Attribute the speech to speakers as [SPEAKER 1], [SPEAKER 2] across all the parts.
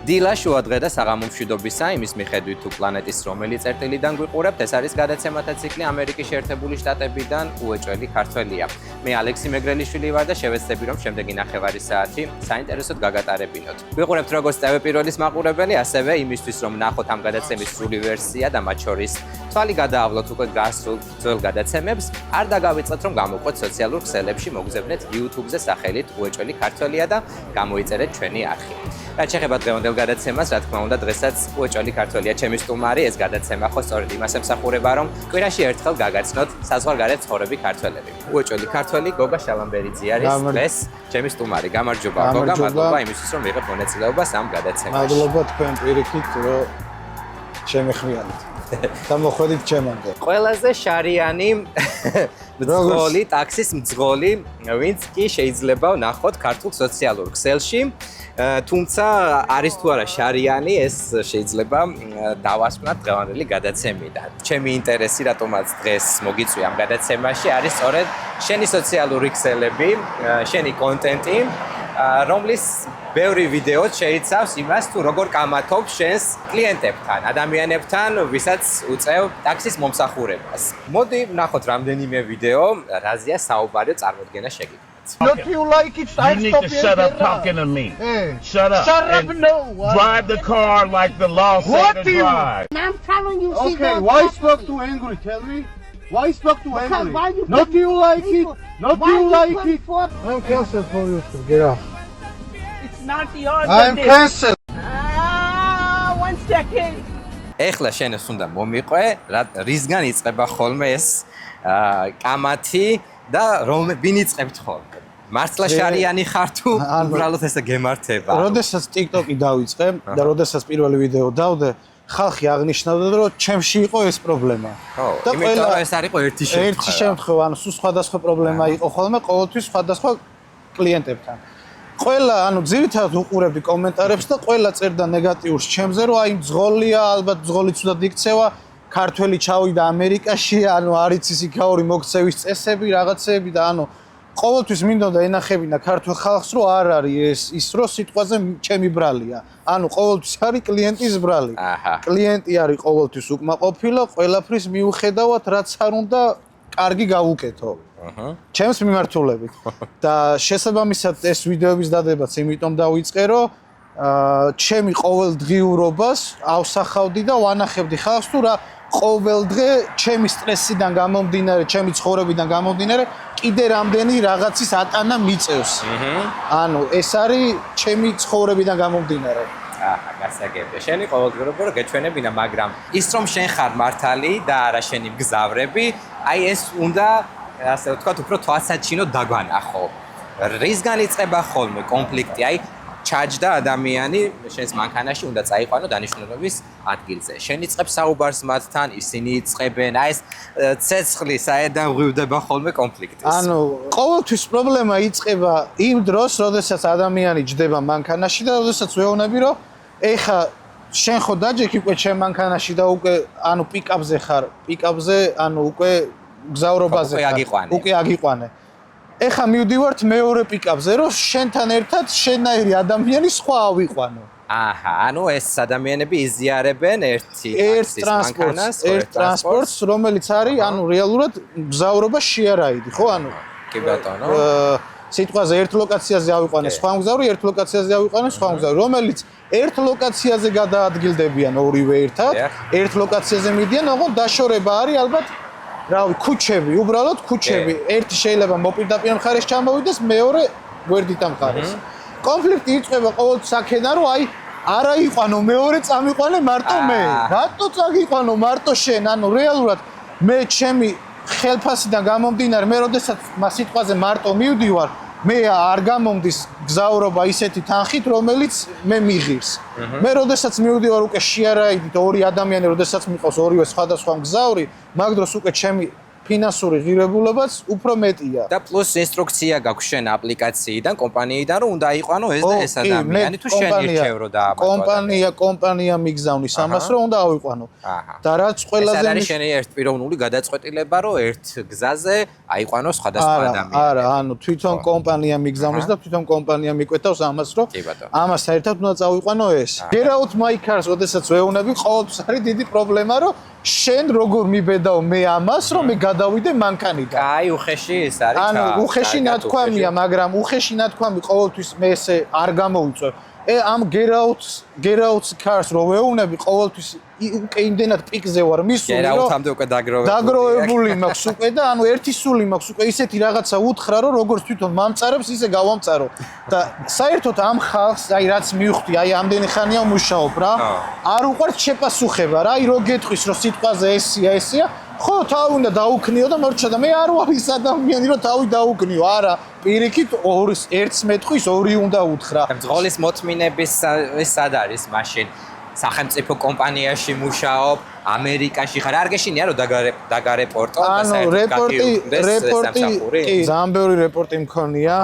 [SPEAKER 1] დილა შუადღე და საღამო მშვიდობისა, იმის მიხედვით თუ პლანეტის რომელი წერტილიდან გვიყურებთ, ეს არის გადაცემათა ციკლი ამერიკის შეერთებული შტატებიდან უეჭველი ქართველია. მე ალექსი მეგრელიშვილი ვარ და შევეცდები რომ შემდეგი ნახევარი საათი საინტერესოდ გაგატარებინოთ. გვიყურებთ როგორც ტევეპიროლის მაყურებელი, ასევე იმისთვის რომ ნახოთ ამ გადაცემის სრული ვერსია და მათ შორის თვალი გადაავლოთ უკვე გასულ ძველ გადაცემებს, არ დაგავიწყეთ რომ გამოვყოთ სოციალურ ქსელებში, მოგზავნეთ YouTube-ზე სახელით უეჭველი ქართველია და გამოიწერეთ ჩვენი არხი. რაც შეეხება დღევანდელ გადაცემას, რა თქმა უნდა, დღესაც უეჭველი ქართველია ჩემი სტუმარი, ეს გადაცემა ხო სწორედ იმას ემსახურება, რომ კვირაში ერთხელ გაგაცნოთ საზღვარგარეთ ცხოვრები ქართველები. უეჭველი ქართველი გოგა შალამბერიძე არის დღეს ჩემი სტუმარი. გამარჯობა გოგა, მადლობა იმისთვის, რომ მიიღეთ მონაწილეობას ამ გადაცემაში.
[SPEAKER 2] მადლობა თქვენ პირიქით, რომ შემეხმიანეთ. და მოხვედით ჩემამდე.
[SPEAKER 1] ყველაზე შარიანი მძღოლი, ტაქსის მძღოლი, ვინც კი შეიძლება ნახოთ ქართულ სოციალურ ქსელში. თუმცა არის თუ არა შარიანი, ეს შეიძლება დავასვენოთ დღევანდელი გადაცემიდან. ჩემი ინტერესი, რატომაც დღეს მოგიწვია ამ გადაცემაში, არის სწორედ შენი სოციალური ქსელები, შენი კონტენტი, რომლის ბევრი ვიდეო შეიცავს იმას, თუ როგორ კამათობ შენს კლიენტებთან, ადამიანებთან, ვისაც უწევ ტაქსის მომსახურებას. მოდი ვნახოთ რამდენიმე ვიდეო, რაზეა საუბარი, წარმოდგენა შეგიძლიათ.
[SPEAKER 3] Not you like it,
[SPEAKER 4] You need to shut up talking to me.
[SPEAKER 3] Hey.
[SPEAKER 4] Shut up.
[SPEAKER 3] Shut up,
[SPEAKER 4] and
[SPEAKER 3] no.
[SPEAKER 4] Drive the car like the law
[SPEAKER 3] What
[SPEAKER 4] said
[SPEAKER 3] do
[SPEAKER 4] to
[SPEAKER 3] you-
[SPEAKER 4] drive.
[SPEAKER 5] I'm telling you, she
[SPEAKER 3] Okay,
[SPEAKER 5] don't
[SPEAKER 3] why
[SPEAKER 5] talk
[SPEAKER 3] spoke
[SPEAKER 5] to
[SPEAKER 3] too
[SPEAKER 5] me.
[SPEAKER 3] angry? Tell me. Why spoke too
[SPEAKER 5] Because
[SPEAKER 3] angry?
[SPEAKER 5] why you
[SPEAKER 3] Not
[SPEAKER 5] put
[SPEAKER 3] you like it.
[SPEAKER 5] people-
[SPEAKER 3] Not
[SPEAKER 5] why
[SPEAKER 3] you like
[SPEAKER 5] put
[SPEAKER 3] it.
[SPEAKER 5] forth-
[SPEAKER 2] I'm canceled for you, sir. Get off.
[SPEAKER 5] It's not yours.
[SPEAKER 3] I'm canceled.
[SPEAKER 5] One second.
[SPEAKER 1] ეხლა შენს უნდა მომიყვე, რისგან იწყება ხოლმე ეს კამათი და ვინ იწყებთ ხოლმე? მართლა შარიანი ხარ თუ უბრალოდ ესე გემართება?
[SPEAKER 2] როდესაც TikTok-ი დავიწყე და როდესაც პირველი ვიდეო დავდე, ხალხი აღნიშნავდა, რომ ჩემში იყო ეს პრობლემა.
[SPEAKER 1] ხო, იმიტომ რომ ეს არის ერთი შემთხვევა.
[SPEAKER 2] ერთი შემთხვევა, ანუ სულ სხვადასხვა პრობლემა იყო ხოლმე ყოველთვის სხვადასხვა კლიენტებთან. ყველა, ანუ ძირითადად უყურებდი კომენტარებს და ყველა წერდა ნეგატიურს ჩემზე, რომ აი მძღოლია, ალბათ მძღოლი ცუდად იქცევა, ქართველი ჩავიდა ამერიკაში, ანუ არის ის იქაური მოქცევის წესები, რაღაცეები და ანუ ყოველთვის მინდოდა ენახებინა ქართულ ხალხს, რომ არ არის ის რომ სიტყვაზე ჩემი ბრალია. ანუ ყოველთვის არის კლიენტის ბრალი.
[SPEAKER 1] აჰა.
[SPEAKER 2] კლიენტი არის ყოველთვის უკმაყოფილო, ყველაფრის მიუხედავად, რაც არ უნდა კარგი გავუკეთო. ჩემს მიმართულებით. და შესაბამისად ეს ვიდეოების დადებაც იმიტომ დავიწყე, რომ ჩემი ყოველდღიურობას ავსახავდი და ვანახებდი ხალხს, თუ რა ყოველდღე ჩემი სტრესიდან გამომდინარე, ჩემი ცხოვრებიდან გამომდინარე, კიდე რამდენი რაღაცის ატანა მიწევს. ანუ ეს არის ჩემი ცხოვრებიდან გამომდინარე.
[SPEAKER 1] აჰა, გასაგებია. შენი ყოველდღიურობა რო გეჩვენებინა, მაგრამ ის რომ შენ ხარ მართალი და არა შენი მგზავრები, აი ეს უნდა ასე ვთქვათ, უფრო თვალსაჩინოდ დაგვანახო. რისგან იწყება ხოლმე კონფლიქტი? აი ჩაჯდა ადამიანი შენს მანქანაში, უნდა წაიყვანო დანიშნულების ადგილზე. შენ იწყებ საუბარს მათთან, ისინი იწყებენ. აი ეს ცეცხლი საერთოდ ღვივდება ხოლმე კონფლიქტის.
[SPEAKER 2] ანუ ყოველთვის პრობლემა იწყება იმ დროს, როდესაც ადამიანი ჯდება მანქანაში და როდესაც ვეუბნები, რომ ეხა შენ ხო დაჯექი უკვე ჩემ მანქანაში და უკვე ანუ პიკაპზე ხარ, პიკაპზე ანუ უკვე გზავრობაზე
[SPEAKER 1] უკვე აგიყვანე.
[SPEAKER 2] უკვე აგიყვანე. ეხა მივდივართ მეორე პიკაპზე, რომ შენთან ერთად შენაირი ადამიანი სხვა ავიყვანო.
[SPEAKER 1] აჰა, ანუ ეს ადამიანები იზიარებენ ერთ
[SPEAKER 2] ტრანსპორტს, რომელიც არის ანუ რეალურად გზავრობა შეარაიდი, ხო? ანუ
[SPEAKER 1] კი ბატონო.
[SPEAKER 2] სიტყვაზე ერთ ლოკაციაზე ავიყვანე სხვა მგზავრი, ერთ ლოკაციაზე ავიყვანე სხვა მგზავრი, რომელიც ერთ ლოკაციაზე გადაადგილდებიან ორივე ერთად, ერთ ლოკაციაზე მიდიან, ოღონდ დაშორება არის ალბათ რავი, ქუჩები, უბრალოდ ქუჩები. ერთი შეიძლება მოპირდაპირ მხარეს ჩამოვიდეს, მეორე გვერდით ამ მხარეს. კონფლიქტი იწყება ყოველთვის აქედან, რომ აი არა იყვანო მეორე წამიყვანე მარტო მე. რატო წაგიყვანო მარტო შენ? ანუ რეალურად მე ჩემი ხელფასიდან გამომდინარე, მე როდესაც სიტყვაზე მარტო მივდივარ, მე არ გამომდის გზავრობა ისეთი თანხით, რომელიც მე მიღირს. მე როდესაც მივდივარ უკვე შეარაიდით ორი ადამიანი, როდესაც მიყავს ორივე სხვადასხვა მგზავრი, მაგ დროს უკვე ჩემი ფინანსური ღირებულებაც უფრო მეტია.
[SPEAKER 1] და პლუს ინსტრუქცია გაქვს შენ აპლიკაციიდან, კომპანიიდან, რომ უნდა იყვანო ეს და ეს ადამიანი თუ შენ ირჩევ რომ დააბადო.
[SPEAKER 2] კომპანია მიგზავნის ამას რომ უნდა ავიყვანო. და რაც ყველაზე
[SPEAKER 1] ეს არის შენი ერთპიროვნული გადაწყვეტილება, რომ ერთ გზაზე აიყვანო სხვადასხვა ადამიანი.
[SPEAKER 2] არა, ანუ თვითონ კომპანია მიგზავნის და თვითონ კომპანია მიკვეთავს ამას, რომ ამას საერთოდ უნდა წავიყვანო ეს. Get out my cars, ოდესაც ვეუბნები, ყოველთვის არის დიდი პრობლემა, რომ შენ როგორ მიბედავ მე ამას, რომ მე გადავიდე მანქანიდან.
[SPEAKER 1] აი, უხეში ეს არის.
[SPEAKER 2] ანუ უხეში ნათქვამია, მაგრამ უხეში ნათქვამი ყოველთვის მე ესე არ გამოვიწევ. ამ get out cars რო ვეუბნები, ყოველთვის უკვე იმდენად პიკზე ვარ მისული, რომ
[SPEAKER 1] გერაუთამდე უკვე
[SPEAKER 2] დაგროვებული მაქვს უკვე და ანუ ერთი სული მაქვს უკვე ისეთი რაღაცა უთხრა, რომ როგორც თვითონ მამწარებს, ისე გავამწარო. და საერთოდ ამ ხალხს, აი რაც მივხვდი, აი ამდენი ხანია მუშაობ რა. არ უყვართ შეპასუხება რა, აი რო გეტყვის, რომ სიტყვაზე ესია, ხო, თავი უნდა დაუქნიო და მორჩა და მე არ ვარ ის ადამიანი, რომ თავი დაუქნიო. არა, პირიქით ერთს მეტყვის, ორი უნდა უთხრა.
[SPEAKER 1] მძღოლის მოთმინების ეს სად არის მაშინ? სახელმწიფო კომპანიაში მუშაობ, ამერიკაში ხარ, არ გეშინია რომ დაგარეპორტო და საერთოდ
[SPEAKER 2] რეპორტი ძალიან ბევრი რეპორტი მქონია,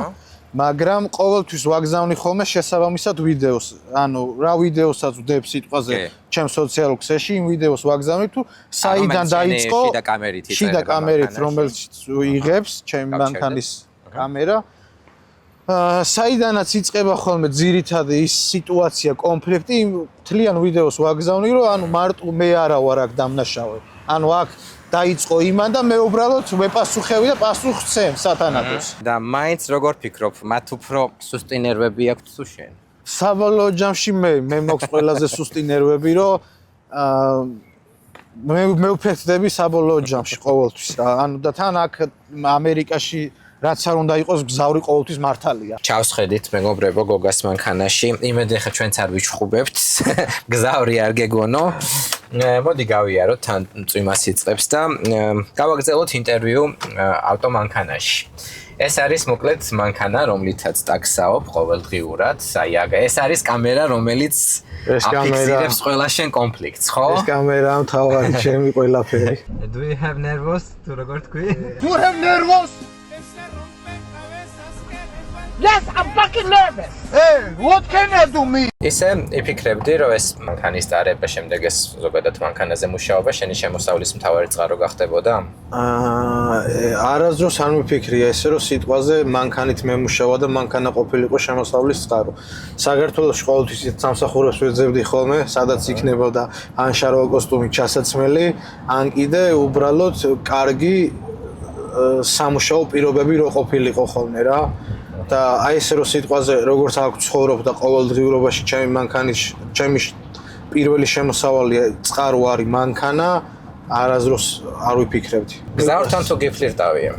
[SPEAKER 2] მაგრამ ყოველთვის ვაგზავნი ხოლმე შესაბამისად ვიდეოს. ანუ რა ვიდეოსაც ვდებ სიტყვაზე ჩემს სოციალურ ქსელში, იმ ვიდეოს ვაგზავნი თუ საიდან დაიწყო შიდა კამერით, რომელიც იღებს ჩემი მანქანის კამერა. საიდანაც იწყება ხოლმე ძირითადი ის სიტუაცია, კონფლიქტი, თლიან ვიდეოს ვაგზავნი, რომ ანუ მარტო მე არა ვარ აქ დამნაშავე. ანუ აქ დაიწყო იმან და მე უბრალოდ ვეპასუხევი და პასუხს ვცემ სათანადოს.
[SPEAKER 1] და მაინც როგორ ფიქრობ, მათ უფრო სუსტი ნერვები აქვთ თუ შენ?
[SPEAKER 2] საბოლოო ჯამში მე მაქვს ყველაზე სუსტი ნერვები, რომ მე ვფერხდები საბოლოო ჯამში ყოველთვის რა. ანუ და თან აქ ამერიკაში რაც არ უნდა იყოს გზავრი ყოველთვის მართალია.
[SPEAKER 1] ჩავსხედით მეგობრებო გოგას მანქანაში. იმედი ხა ჩვენც არ ვიჩხუბებთ. გზავრი არ გეგონო. მოდი გავიაროთ თან წვიმას იწყებს და გავაგზავნოთ ინტერვიუ ავტომანქანაში. ეს არის მოკლედ მანქანა, რომლითაც ტაქსაობ ყოველდღიურად. აი ეს არის კამერა, რომელიც აფიქსირებს ყველა შენ კონფლიქტს, ხო?
[SPEAKER 2] ეს კამერა მთავარი ჩემი ყველაფერი.
[SPEAKER 1] Do you have nervous? თუ როგორ თქვი?
[SPEAKER 3] Do you have nervous?
[SPEAKER 5] Yes, I'm fucking nervous.
[SPEAKER 3] Hey, what can I do me?
[SPEAKER 1] ისე იფიქრებდი, რომ ეს მანქანის დარება შემდეგ ეს ზოგადად მანქანაზე მუშაობა შენი შემოსავლის მთავარი წყარო გახდებოდა?
[SPEAKER 2] არასდროს არ მიფიქრია ესე, რომ სიტყვაზე მანქანით მემუშავა და მანქანა ყოფილიყო შემოსავლის წყარო. საქართველოში ყოველთვის სამსახურებს ვეძებდი ხოლმე, სადაც იქნებოდა ან შარვა კოსტუმი ჩასაცმელი, ან კიდე უბრალოდ კარგი სამუშაო პირობები რო ყოფილიყო ხოლმე რა. და აი ესე რომ სიტყვაზე როგორც აქ ცხოვრობ და ყოველდღიურობაში ჩემი მანქანის ჩემი პირველი შემოსავალია წყარო არის მანქანა, არასდროს არ ვიფიქრებდი.
[SPEAKER 1] გზავრთან თუ გიფლირტავია?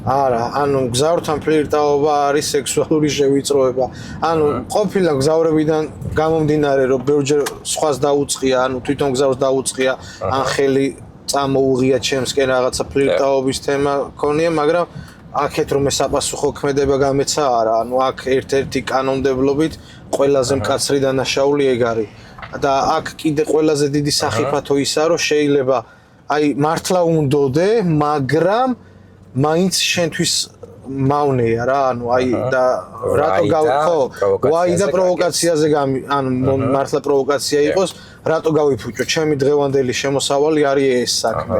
[SPEAKER 2] არა, ანუ გზავრთან ფლირტაობა არის სექსუალური შევიწროება. ანუ ყოფილა გზავრებიდან გამომდინარე რომ ბევრჯერ სხვას დაუწყია, ანუ თვითონ გზავრს დაუწყია, ან ხელი წამოუღია ჩემსკენ რაღაცა ფლირტაობის თემა ქონია, მაგრამ აქეთ რომ ესაპასუხო ქმედება გამეცა არა, ანუ აქ ერთ-ერთი კანონმდებლობით ყველაზე მკაცრი დანაშაული ეგ არის. და აქ კიდე ყველაზე დიდი სახიფათო ისაა, რომ შეიძლება აი მართლა უნდოდე, მაგრამ მაინც შენთვის მავნეა რა, ანუ აი და რატო გავიქო? ვაი და პროვოკაციაზე ანუ მართლა პროვოკაცია იყოს, რატო გავიფუჭო? ჩემი დღევანდელი შემოსავალი არის ეს საქმე.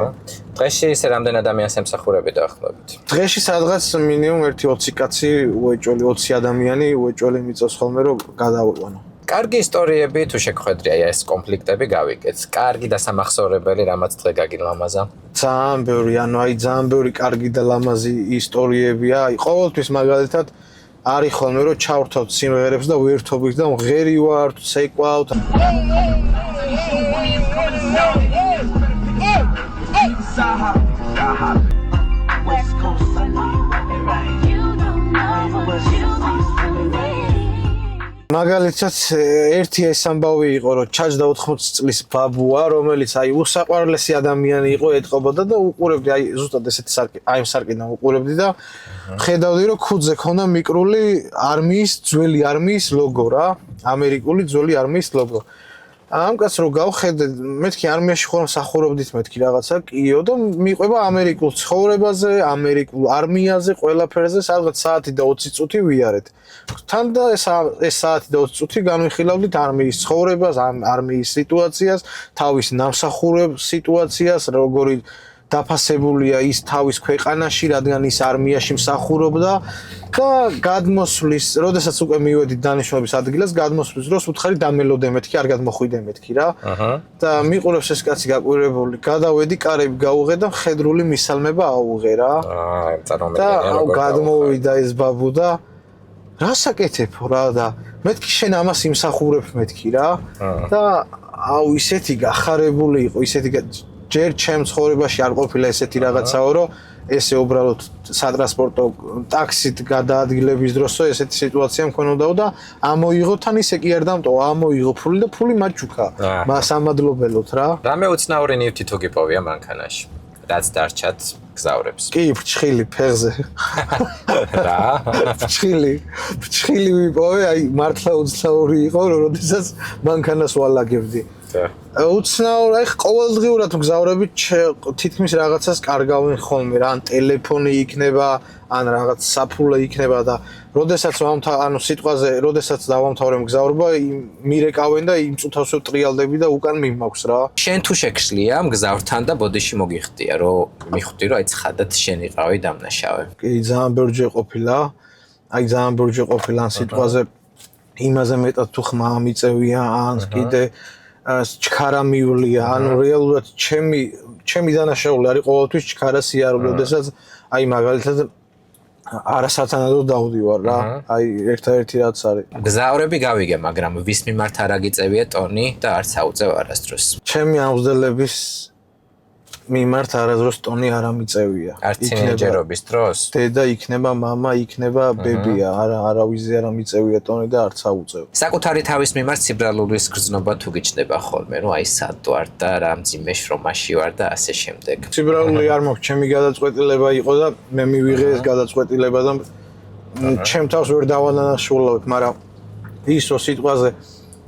[SPEAKER 1] დღეში ისე რამდენ ადამიანს ემსახურები დაახლოებით?
[SPEAKER 2] დღეში სადღაც მინიმუმ 1-20 კაცი უეჭველი 20 ადამიანი უეჭველი მიწევს ხოლმე რომ გადავიყვანო.
[SPEAKER 1] კარგი ისტორიები თუ შეგხვედრია ეს კონფლიქტები გავიგეთ. კარგი და სამახსოვრებელი რამაც დღე გაგილამაზა.
[SPEAKER 2] ძალიან ბევრი, ანუ აი ძალიან ბევრი კარგი და ლამაზი ისტორიებია. აი ყოველთვის მაგალითად არის ხოლმე რომ ჩავრთავთ სიმღერებს და ვერთობით და მღერი ვარ, ცეკვავთ. მაგალითად ერთი ეს ამბავი იყო რომ ჩაჯდა 80 წლის ბაბუა, რომელიც აი უსაყვარლესი ადამიანი იყო, ეტყობოდა და უყურებდი აი ზუსტად ესეთი აი ამ სარკიდან უყურებდი და ხედავდი რომ ქუდზე ქონდა მიკრული არმიის, ძველი არმიის ლოგო რა, ამერიკული ძველი არმიის ლოგო. ამ კაც რო გავხედე, მეთქი არმიაში ხომ მსახურობდით მეთქი რაღაცა, კიო და მიყვება ამერიკულ ცხოვრებაზე, ამერიკულ არმიაზე, ყველაფერზე, სადღაც საათი და 20 წუთი ვიარეთ. თან და ეს საათი და 20 წუთი განვიხილავდით არმიის ცხოვრებას, არმიის სიტუაციას, თავის ნამსახურებ სიტუაციას, როგორი დაფასებულია ის თავის ქვეყანაში, რადგან ის არმიაში მსახურობდა და გადმოსვლის, როდესაც უკვე მივედით დანიშნულების ადგილას, გადმოსვლის დროს უთხარი დამელოდე მეთქი, არ გადმოხვიდე მეთქი რა. და მიყურებს ეს კაცი გაკვირვებული. გადავედი, კარები გავუღე და მხედრული მისალმება აუღე რა.
[SPEAKER 1] წარმომედგენია
[SPEAKER 2] და
[SPEAKER 1] როგორ
[SPEAKER 2] გადმოვიდა ეს ბაბუ და რასაკეთებო რა და მეთქი შენ ამას იმსახურებ მეთქი რა. და ისეთი გახარებული იყო, ისეთი ჯერ ჩემ ცხოვრებაში არ ყოფილა ესეთი რაღაცაო, რომ ესე უბრალოდ სატრანსპორტო ტაქსით გადაადგილების დროსო ესეთი სიტუაცია მქონოდაო და ამოიღო თან ისე კი არ დამტოვა, ამოიღო ფული და ფული მაჩუქა. მას ამადლობელოთ რა.
[SPEAKER 1] რამე უცნაური ნივთი თუ გიპოვია მანქანაში, რაც დარჩათ გზავრებს.
[SPEAKER 2] კი, ფრჩხილი ფეხზე.
[SPEAKER 1] რა?
[SPEAKER 2] ფრჩხილი ვიპოვე, აი მართლა უცნაური იყო, როდესაც მანქანას ვალაგებდი. უცნაური, აი ყოველდღიურად მგზავრებით თითქმის რაღაცას კარგავენ ხოლმე რა, ან ტელეფონი იქნება, ან რაღაც საფულე იქნება და როდესაც ანუ სიტყვაზე, როდესაც დავამთავრე მგზავრობა, მირეკავენ და იმ წუთავსო ტრიალდები და უკან მიმაქვს რა.
[SPEAKER 1] შენ თუ შეგშლია მგზავრთან და ბოდიში მოგიხდია, რომ მიხვდი, რომ აი ცხადად შენ იყავი დამნაშავე.
[SPEAKER 2] კი, ძალიან ბევრჯერ ყოფილა. აი ძალიან ბევრჯერ ყოფილა ან სიტყვაზე იმაზე მეტად თუ ხმა მიწევია, ან კიდე ჩქარა მივლია, ანუ რეალურად ჩემი დანაშაული არის ყოველთვის ჩქარა სიარული, როდესაც აი მაგალითად არასათანადოდ დავდივარ რა, აი ერთადერთი რაც არის.
[SPEAKER 1] გზავრები გავიგე, მაგრამ ვის მიმართ არ აგიწევია ტონი და არც აუწევ არასდროს.
[SPEAKER 2] ჩემი ამბრძოლების მიმართ არასდროს ტონი არ ამიწევია.
[SPEAKER 1] არც თინეიჯერობის დროს?
[SPEAKER 2] დედა იქნება, მამა იქნება, ბებია, არავის არ ამიწევია ტონი და არც აუწევ.
[SPEAKER 1] საკუთარი თავის მიმართ სიბრალულის გრძნობა თუ გიჩნდება ხოლმე, რომ აი სად ვარ და რა მძიმე შრომაში ვარ და ასე შემდეგ.
[SPEAKER 2] სიბრალული არ მაქვს, ჩემი გადაწყვეტილება იყო და მე მივიღე ეს გადაწყვეტილება და ჩემ თავს ვერ დავანანაშულობ, მაგრამ ისო სიტყვაზე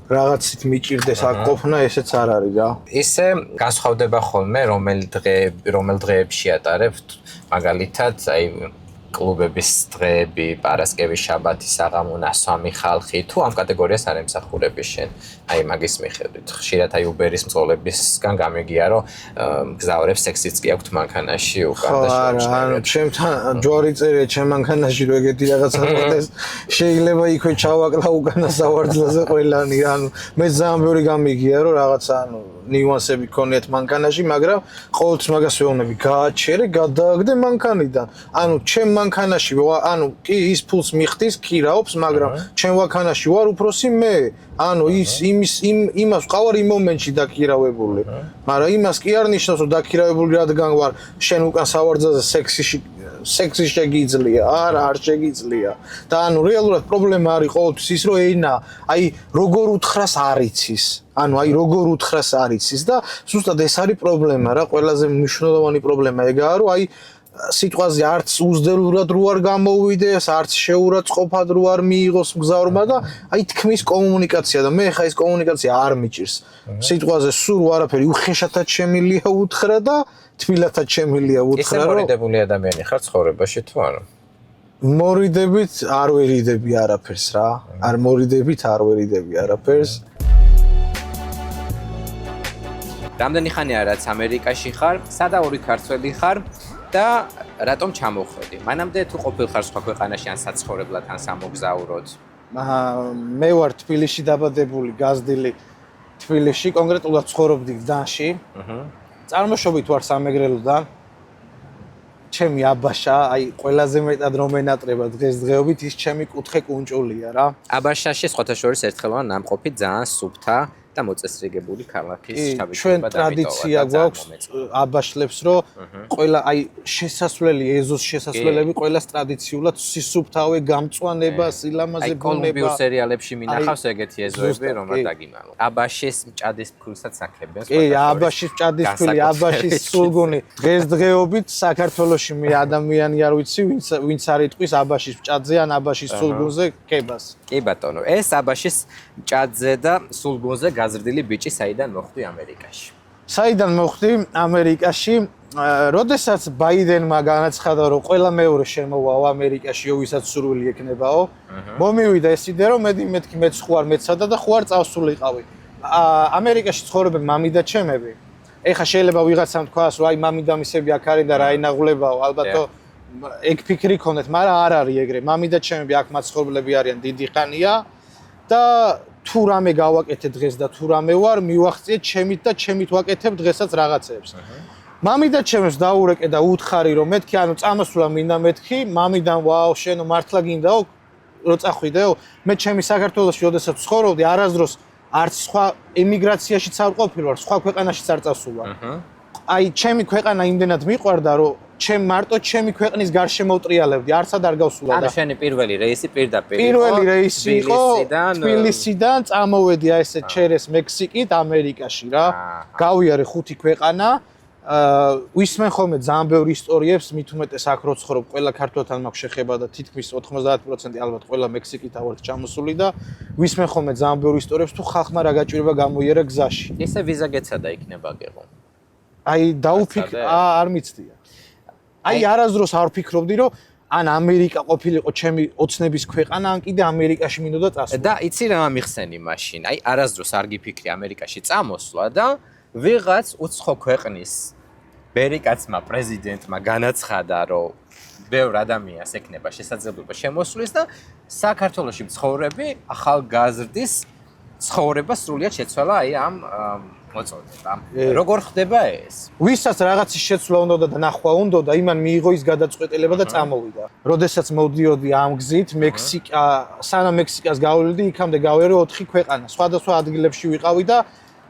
[SPEAKER 2] რაღაცით მიჭირდეს აქ ყოფნა, ესეც არ არის რა.
[SPEAKER 1] ისე განსხვავდება ხოლმე რომელ დღეებში ატარებთ, მაგალითად, აი კლუბების დღეები, პარასკევი, შაბათი, საღამო, ნასვამი ხალხი, თუ ამ კატეგორიას არ ემსახურები შენ, აი მაგის მიხედვით. ხშირად აი უბერის მწოლებისგან გამიგია, რომ მგზავრებს სექსიც კი აქვთ მანქანაში უკან და
[SPEAKER 2] ანუ ჩემთან ჯვარი წერია ჩემ მანქანაში რომ ეგეთი რაღაცა მოხდეს, შეიძლება იქვე ჩავაკლა უკანა სავარძლაზე ყველანი, ანუ მე ძალიან ბევრი გამიგია, რომ რაღაცა ანუ ნიუანსები ქონიათ მანქანაში, მაგრამ ყოველთვის მაგას ვეუბნები, გააჩერე, გადააგდე მანქანიდან. ანუ ჩემ მანქანაში, ანუ კი ის ფულს მიხდის, კი რაობს, მაგრამ ჩემ მანქანაში ვარ უფროსი მე. ანუ იმას ვყავარ იმ მომენტში დაქირავებული. მაგრამ იმას კი არ ნიშნავს, რომ დაქირავებული რადგან ვარ, შენ უკან სავარძელზე სექსი შეგიძლია, არ შეგიძლია. და ანუ რეალურად პრობლემა არის ყოველთვის ის, რომ ენა, აი როგორ უთხრას არ იცის. ანუ აი როგორ უთხრას არ იცის და ზუსტად ეს არის პრობლემა რა, ყველაზე მნიშვნელოვანი პრობლემა ეგაა, რომ აი სიტყვაზე არც უზდელურად რო არ გამოვიდეს, არც შეურაცხყოფად რო არ მიიღოს მგზავრობა და აი თქმის კომუნიკაცია და მე ხა ეს კომუნიკაცია არ მიჭირს. სიტყვაზე სულ არაფერი უხეშათად შემილია უთხრა და თბილათად შემილია უთხრა, რომ
[SPEAKER 1] მორიდებული ადამიანი ხარ ცხოვრებაში თუ არა?
[SPEAKER 2] მორიდებით არ ვერიდები არაფერს რა. არ მორიდებით არ ვერიდები არაფერს.
[SPEAKER 1] რამდენი ხანია რაც ამერიკაში ხარ, სადაური ქართველი ხარ და რატომ ჩამოხვედი? მანამდე თუ ყოფილხარ სხვა ქვეყანაში ან საცხოვრებლად ან სამოგზაუროდ?
[SPEAKER 2] მე ვარ თბილისში დაბადებული, გაზრდილი თბილისში, კონკრეტულად ცხოვრობდი გდანში. წარმოშობით ვარ სამეგრელოდან. ჩემი აბაშა, აი ყველაზე მეტად რომ ენატრება დღესდღეობით ის ჩემი კუთხე კუნჭულია რა.
[SPEAKER 1] აბაშაში სხვათა შორის ერთხელოვან ნამყოფი ძალიან სუფთა და მოწესრიგებული ქალაქის შთაბეჭდილება
[SPEAKER 2] ჩვენ ტრადიცია გვაქვს აბაშლებს, რომ ყველა აი შესასვლელი, ეზოს შესასვლელები ყველას ტრადიციულად სისუფთავე, გამწვანება, სილამაზე ბუნება.
[SPEAKER 1] კოლუმბიურ სერიალებში მინახავს ეგეთი ეზოები, რომაც დაგიმალო. აბაშის მჭადის ფქვილსაც აქებენ.
[SPEAKER 2] კი, აბაშის მჭადის ფქვილი, აბაშის სულგუნი. დღესდღეობით საქართველოში მე ადამიანი არ ვიცი, ვინც არ იტყვის აბაშის მჭადზე ან აბაშის სულგუნზე კებას.
[SPEAKER 1] კი ბატონო, ეს აბაშის მჭადზე და სულგუნზე გაზრდილი ბიჭი საიდან მოხვდი ამერიკაში?
[SPEAKER 2] საიდან მოხვდი ამერიკაში? როდესაც ბაიდენმა განაცხადა, რომ ყველა მეორე შემოვაო ამერიკაშიო, ვისაც სურვილი ექნებაო, მომივიდა ეს იდეა, რომ მეთქი მეც ხوار მეცადა და ხوار წავსულიყავი. ამერიკაში ცხოვრობენ მამიდა ჩემები. ეხა შეიძლება ვიღაცამ თქვას, რომ აი მამიდამისები აქ არის და რა ინაღლებაო, ალბათო ეგ ფიქრი ქონდეთ, მაგრამ არ არის ეგრე. მამიდა ჩემები აქ მაცხოვრებლები არიან დიდი ხანია და თუ რამე გავაკეთე დღეს და თუ რამე ვარ, მივახციეთ ჩემით და ჩემით ვაკეთებ დღესაც რაღაცეებს. მამიდა ჩემს დაურეკე და უთხარი, რომ მეთქი, ანუ წამოსვლა მინდა მეთქი, მამიდან ვაო, შენო მართლა გინდაო, რომ წახვიდეო. მე ჩემი საქართველოში, როდესაც ცხოვრობდი, არასდროს არც სხვა ემიგრაციაშიც არ ყოფილი ვარ, სხვა ქვეყანაშიც არ წავსულვარ. აი, ჩემი ქვეყანა იმდენად მიყვარდა, რომ მარტო ჩემი ქვეყნის გარშემო ვტრიალებდი, არცად არ გავსულა და
[SPEAKER 1] ანუ შენი პირველი რეისი პირდაპირ იყო.
[SPEAKER 2] პირველი რეისი იყო თბილისიდან, წამოვედი აი ესე ჩერეს მექსიკით ამერიკაში რა. გავიარე 5 ქვეყანა. ვისმენ ხოლმე ძალიან ბევრი ისტორიებს, მით უმეტეს აქ რო ცხოვრობ, ყველა ქართველთან მაქვს შეხება და თითქმის 90% ალბათ ყველა მექსიკითა ვართ ჩამოსული და ვისმენ ხოლმე ძალიან ბევრი ისტორიებს, თუ ხალხმა რა გაჭირება გამოიერა გზაში.
[SPEAKER 1] ისე ვიზა გეცადა იქნება გეღო.
[SPEAKER 2] აი დაუფიქრე, არ მიცდია. აი არასდროს არ ვფიქრობდი, რომ ან ამერიკა ყოფილიყო ჩემი ოცნების ქვეყანა, ან კიდე ამერიკაში მინდოდა წასვლა.
[SPEAKER 1] და იცი რა მიხსენი მაშინ? აი არასდროს არ გიფიქრი ამერიკაში წამოსვლა და ვიღაც უცხო ქვეყნის ბერიკაცმა პრეზიდენტმა განაცხადა, რომ ბევრ ადამიანს ექნება შესაძლებლობა შემოსვლის და საქართველოში მცხოვრები ახალგაზრდის ცხოვრება სრულიად შეცვალა აი ამ მოწოდებამ. როგორ ხდება ეს?
[SPEAKER 2] ვისაც რაღაცის შეცვლა უნდა და ნახვა უნდა, იმან მიიღო ის გადაწყვეტილება და წამოვიდა. როდესაც მოვდიოდი ამ გზით, მექსიკა, სანამ მექსიკას გავვლდი, იქამდე გავიარე 4 ქვეყანა. სხვადასხვა ადგილებში ვიყავი და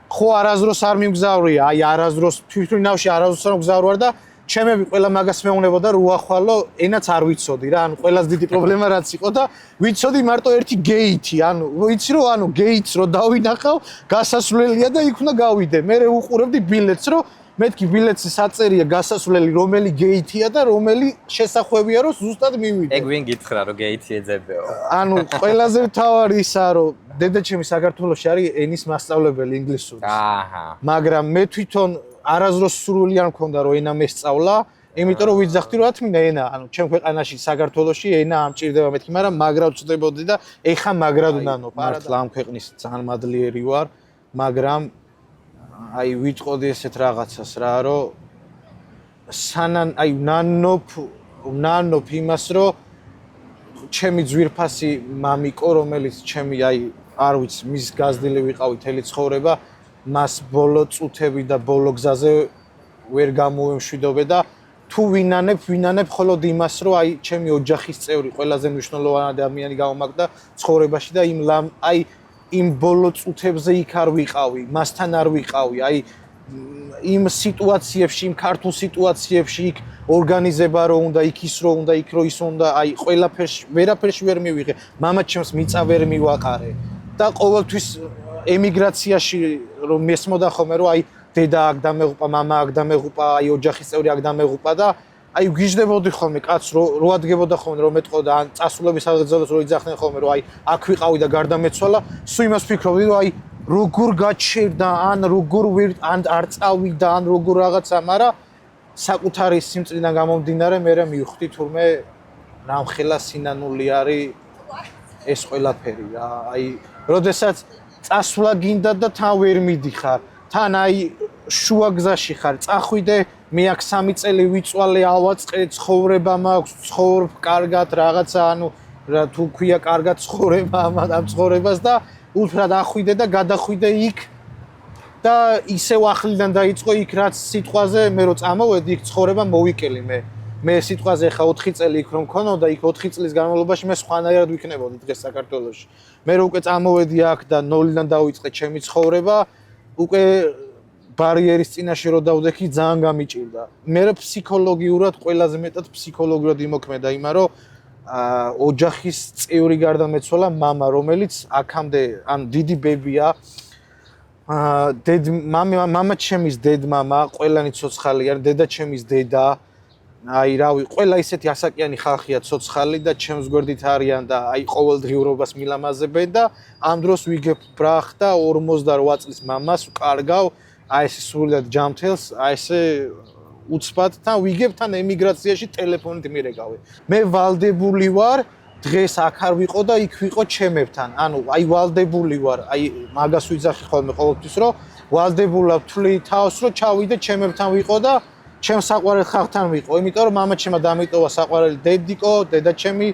[SPEAKER 2] ხო არასდროს არ მიმგზავრია, აი არასდროს თვითმფრინავში არასდროს არ მგზავრვარ და ჩემები ყველა მაგას მეუნებოდა რომ უახვალო ენაც არ ვიცოდი რა, ანუ ყველას დიდი პრობლემა რაც იყო და ვიცოდი მარტო ერთი გეითი, ანუ ვიცი რომ ანუ გეითს რო დავინახავ, გასასვლელია და იქ უნდა გავიდე. მე უყურებდი ბილეთს, რომ მეთქი ბილეთში საწერია გასასვლელი რომელი გეითია და რომელი შესახვევია რომ ზუსტად მივიდე.
[SPEAKER 1] ეგ ვინ გითხრა რომ გეითი ეძებეო?
[SPEAKER 2] ანუ ყველაზე მთავარი ისაა რომ დედაჩემი საქართველოში არის ენის მასწავლებელი ინგლისურის.
[SPEAKER 1] აჰა.
[SPEAKER 2] მაგრამ მე თვითონ არასდროს სურვილი არ მქონდა რომ ენა მესწავლა, იმიტომ რომ ვიძახდი რომ ათმინა ენა, ანუ ჩემ ქვეყანაში საქართველოში ენა ამჭირდება მეთქი, მაგრამ მაგრად ვწდებოდი და ეხა მაგრად ვნანობ. მართლა ამ ქვეყნის ძალიან მადლიერი ვარ, მაგრამ აი ვიტყოდი ესეთ რაღაცას რა, რომ სანან აი ვნანობ იმას, რომ ჩემი ძვირფასი მამიკო, რომელიც ჩემი აი არ ვიცი, მის გაზრდილი ვიყავი თელი ცხოვრება, მას ბოლო წუთები და ბოლო გზაზე ვერ გამოვემშვიდობე და თუ ვინანებ მხოლოდ იმას, რომ აი ჩემი ოჯახის წევრი ყველაზე მნიშვნელოვანი ადამიანი გამომაგდა ცხოვრებაში და იმ ბოლო წუთებზე იქ არ ვიყავი, მასთან არ ვიყავი, აი იმ სიტუაციებში, იმ ქართულ სიტუაციებში იქ ორგანიზება რო უნდა, იქ ის რო უნდა, იქ რო ის უნდა, აი ვერაფერში ვერ მივიღე, მამაჩემს მიწა ვერ მივაყარე და ყოველთვის ემიგრაციაში რომ მესმოდა ხოლმე რომ აი დედა აქ დამეღუპა, მამა აქ დამეღუპა, აი ოჯახის წევრი აქ დამეღუპა და აი ვგიჟდებოდი ხოლმე კაცს რო ადგებოდა ხოლმე რომ მეტყოდა ან წასულების აღძალოს რო იძახდნენ ხოლმე რომ აი აქ ვიყავი და გარდამეცვალა, სულ იმას ფიქრობდი რომ აი როგორ გაჩერდა ან როგორ ან არ წავიდა ან როგორ რაღაცა, მაგრამ საკუთარი სიმწრიდან გამომდინარე მე მივხვდი თურმე რამხელა სინანული არის ეს ყველაფერი რა. აი როდესაც წასვლა გინდა და თან ვერ მიდიხარ, თან აი შუა გზაში ხარ, წახვიდე, მე აქ 3 წელი ვიწვალე, ავაწყე, ცხოვრება მაქვს, ცხოვრობ კარგად რაღაცა, ანუ რა თუ ქვია კარგად ცხოვრება ამ ცხოვრებას და უთხრა დახვიდე და გადახვიდე იქ და ისევ ახლიდან დაიწყო იქ რაც სიტყვაზე მე რო წამოვედი იქ ცხოვრება მოვიკელი მე სიტყვაზე ხა 4 წელი იქ რომ მქონოდა იქ 4 წლის განმავლობაში მე სხვანაირად ვიქნებოდი დღეს საქართველოში. მე რო უკვე წამოვედი აქ და ნოლიდან დავიწყე ჩემი ცხოვრება, უკვე ბარიერის წინაშე რო დავდექი ძალიან გამიჭირდა. მე ფსიქოლოგიურად ყველაზე მეტად ფსიქოლოგიურად იმოქმედა იმა რომ ოჯახის წევრი გარდამეცვალა მამა, რომელიც აქამდე ან დიდი ბებია, მამა ჩემის დედმამა, ყველანი ცოცხალი არის, დედა ჩემის დედა, აი რავი, ყველა ისეთი ასაკიანი ხალხია ცოცხალი და ჩემს გვერდით არიან და აი ყოველდღიურობას მილამაზებენ და ამ დროს ვიგებ ბრახ და 48 წლის მამას ვკარგავ, აი ეს სულად ჯამთელს, აი ესე უცბად თან ვიგებ თან ემიგრაციაში ტელეფონით მირეკავე. მე ვალდებული ვარ დღეს აქ არ ვიყო და იქ ვიყო ჩემებთან. ანუ აი ვალდებული ვარ, აი მაგას ვიძახი ხოლმე ყოველთვის რომ ვალდებულა ვთვლი თავს რომ ჩავიდე ჩემებთან ვიყო და ჩემ საყვარელ ხალხთან ვიყო. იმიტომ რომ მამაჩემმა დამიტოვა საყვარელი დედიკო, დედაჩემი,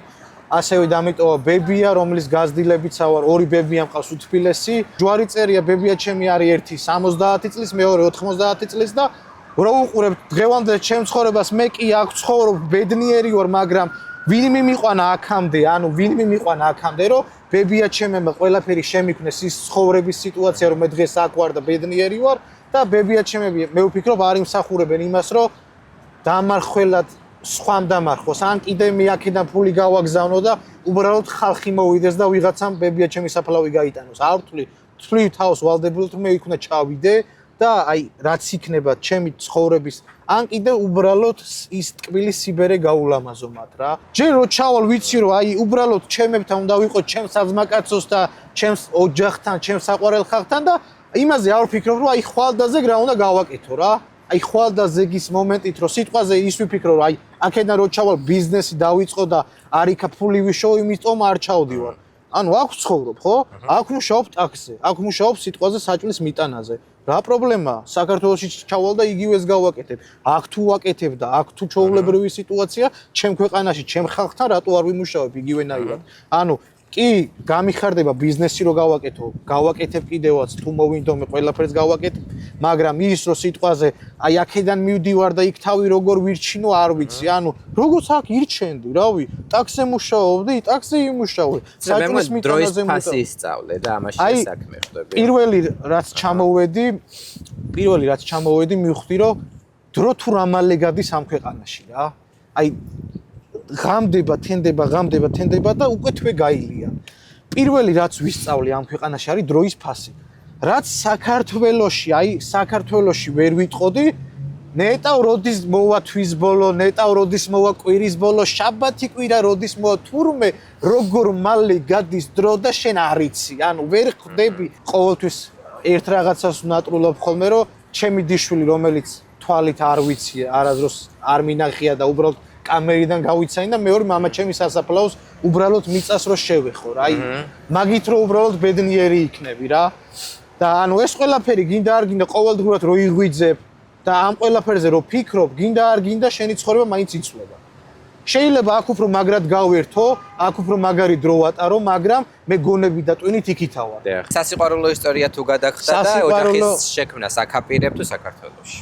[SPEAKER 2] ასევე დამიტოვა ბებია, რომლის გაზრდილებიცა ვარ, ორი ბებია მყავს უთბილესი. ჯვარი წერია ბებია ჩემი არის ერთი 70 წლის, მეორე 90 წლის და რა უყურებ დღევანდელ ჩემ ცხოვრებას მე კი აქ ცხოვრობ, ბედნიერი ვარ, მაგრამ ვინმე მიყვანა აქამდე, ანუ ვინმე მიყვანა აქამდე, რომ ბებია ჩემმა ყველაფერი შემიქმნეს ის ცხოვრების სიტუაცია, რომ მე დღეს აქ ვარ და ბედნიერი ვარ და ბებია ჩემები მე ვფიქრობ არ იმსახურებენ იმას, რომ დამარხველად სხვამ დამარხოს, ან კიდე მე აქედან ფული გავაგზავნო და უბრალოდ ხალხი მოვიდეს და ვიღაცამ ბებია ჩემი საფლავი გაიტანოს. არ ვთვლი თავს ვალდებულთ მე იქ უნდა ჩავიდე და აი რაც იქნება ჩემი ცხოვრების ან კიდე უბრალოდ ის ტკბილი სიბერე გაულამაზო მათ რა. ჯერ რო ჩავალ ვიცი რომ აი უბრალოდ ჩემებთან უნდა ვიყო, ჩემს საძმაკაცოს და ჩემს ოჯახთან, ჩემს საყვარელ ხალხთან და იმაზე არ ვფიქრობ რომ აი ხვალდაზე რა უნდა გავაკეთო რა. აი ხვალდაზე გის მომენტით რომ სიტყვაზე ის ვიფიქრო რომ აი აქედან რო ჩავალ ბიზნესი დავიწყო და არიქა ფული ვიშოვ, იმიტომ არ ჩავდივარ. ანუ აქ ვცხოვრობ, ხო? აქ ვმუშაობ ტაქსზე, აქ ვმუშაობ სიტყვაზე საჭმლის მიტანაზე. რა პრობლემაა? საქართველოში ჩავალ და იგივეს გავაკეთებ. აქ თუ ვაკეთებ და აქ თუ ჩაულებრივი სიტუაცია, ჩემ ქვეყანაში, ჩემ ხალხთან რატო არ ვიმუშაობ იგივენაირად? ანუ კი, გამიხარდება ბიზნესი რო გავაკეთებ კიდევაც თუ მოვინდომე ყველაფერს გავაკეთებ, მაგრამ ის რო სიტყვაზე აი აქედან მივდივარ და იქ თავი როგორ ვირჩინო არ ვიცი. ანუ როგორც აქ ირჩენდი, რავი, ტაქსზე მუშაობდი, ტაქსზე იმუშავე.
[SPEAKER 1] საჭმლის მიტანაზე ფასი ისწავლე და ამაში საქმე ხდები.
[SPEAKER 2] პირველი რაც ჩამოვედი, მივხვდი რომ დრო თუ რამალე გადის ამ ქვეყანაში რა. აი ღამდება და უკვე თვე გაილია. პირველი რაც ვისწავლე ამ ქვეყანაში არის დროის ფასი. რაც საქართველოში ვერ ვიტყოდი, ნეტავ როდის მოვა თვის ბოლო, ნეტავ როდის მოვა კვირის ბოლო, შაბათი კვირა როდის მოვა, თურმე როგორ მალე გადის დრო და შენ არ იცი. ანუ ვერ ხვდები ყოველთვის ერთ რაღაცას ვნატრულობ ხოლმე, რომ ჩემი დიშვილი რომელიც თვალით არ ვიცი, არასდროს არ მინახია და უბრალოდ კამერიდან გავიცანი და მეორე მამა ჩემი სასაფლაოს უბრალოდ მიწას რო შევეხო რა. აი მაგით რო უბრალოდ ბედნიერი იქნები რა. და ანუ ეს ყველაფერი გინდა არ გინდა ყოველდღურად რო იღვიძებ და ამ ყველაფერზე რო ფიქრობ, გინდა არ გინდა შენი ცხოვრება მაინც იცვლება. შეიძლება აქ უფრო მაგრად გავერთო, აქ უფრო მაგარი დრო ვატარო, მაგრამ მე გონები და ტვინით იქითავარ.
[SPEAKER 1] სასიყვარულო ისტორია თუ გადაგხდა და ოჯახის შექმნა საქაპირებ თუ საქართველოში.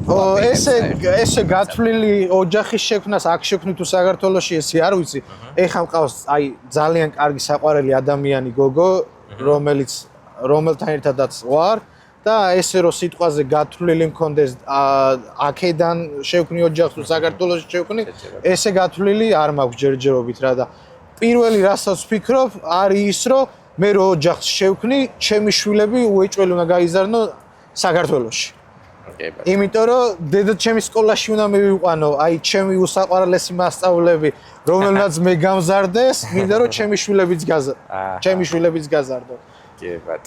[SPEAKER 2] ესე გათვლილი ოჯახის შექმნას აქ შექმნი თუ საქართველოში ესე არ ვიცი. ეხლა მყავს აი ძალიან კარგი საყვარელი ადამიანი გოგო, რომელთან ერთადაც ვარ და ესე რომ სიტყვაზე გათვლილი მქონდეს აქედან შევქმნი ოჯახს თუ საქართველოში შევქმნი, ესე გათვლილი არ მაქვს ჯერჯერობით რა და პირველი რასაც ვფიქრობ არის ის რომ მე რო ოჯახს შევქმნი, ჩემი შვილები უეჭველი უნდა გაიზარდნო საქართველოში. იმიტომ რომ დედაჩემის სკოლაში უნდა მივიყვანო, აი ჩემი უსაყვარლესი მასწავლებლები, რომელნაც მე გამზარდეს, მინდა რომ ჩემი შვილებიც გაზარდო.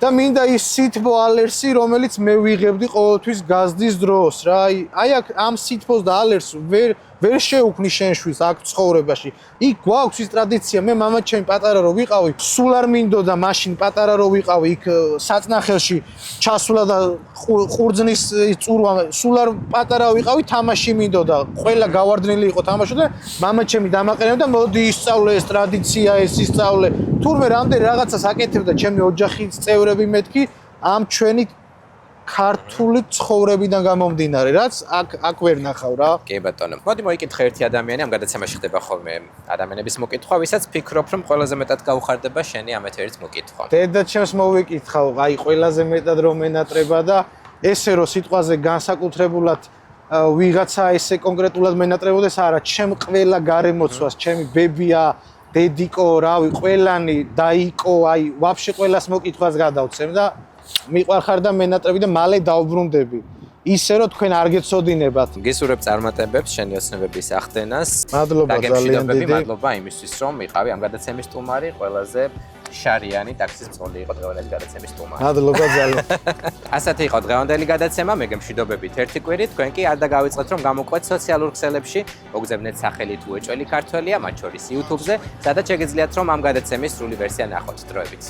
[SPEAKER 2] და მინდა ის სითბო ალერსი, რომელიც მე ვიღებდი ყოველთვის გაზდის დროს რა. აი აქ ამ სითბოს და ალერსს ვერ შევქმნი შენ შვილს აქ ცხოვრებაში. იქ გვაქვს ის ტრადიცია, მე მამაჩემი პატარა რო ვიყავი, სულ არ მინდოდა მაშინ პატარა რო ვიყავი იქ საწნახელში ჩასვლა და ყურძნის წურვა, სულ არ პატარა ვიყავი, თამაში მინდოდა. ყველა გავარდნილი იყო თამაში და მამაჩემი დამაყენებდა, მოდი ისწავლე ეს ტრადიცია, ეს ისწავლე. თურმე რამდენი რაღაცას აკეთებდა ჩემი ოჯახის წევრები მეთქი ამ ჩვენი ქართული ცხოვრებიდან გამომდინარე, რაც აქ ვერ ნახავ რა.
[SPEAKER 1] კი ბატონო. მოდი მოიკითხე ერთი ადამიანი, ამ გადაცემაში ხდება ხოლმე ადამიანების მოკითხვა, ვისაც ფიქრობ, რომ ყველაზე მეტად გაუხარდება შენი ამ ეთერით მოკითხვა.
[SPEAKER 2] დედაჩემს მოვიკითხავ, აი ყველაზე მეტად რომ მენატრება და ესე რომ სიტყვაზე განსაკუთრებულად ვიღაცა ესე კონკრეტულად მენატრებოდეს, არა, ჩემ ყველა გარემოცვას, ჩემი ბებია, დედიკო, რავი, ყველანი დაიკო, აი ვაფშე ყველას მოკითხვას გადავცემ და მიყვარხარ და მენატრები და მალე დავბრუნდები. ისე რომ თქვენ არ გეცოდინებათ.
[SPEAKER 1] გისურვებ წარმატებებს შენი ოცნებების ახდენას.
[SPEAKER 2] მადლობა ძალიან დიდი.
[SPEAKER 1] მადლობა იმისთვის, რომ იყავი ამ გადაცემის სტუმარი, ყველაზე შარიანი ტაქსის მწვანე იყო დღევანდელი გადაცემის სტუმარი.
[SPEAKER 2] მადლობა ძალიან.
[SPEAKER 1] ასეთი იყო დღევანდელი გადაცემა, მე გემშვიდობებით ერთი კვირით, თქვენ კი არ დაგავიწყეთ რომ გამოყვეთ სოციალურ ქსელებში, მოგზავნეთ სახელით უეჭველი ქართველია, მათ შორის YouTube-ზე, სადაც შეგიძლიათ რომ ამ გადაცემის სრული ვერსია ნახოთ დროებით.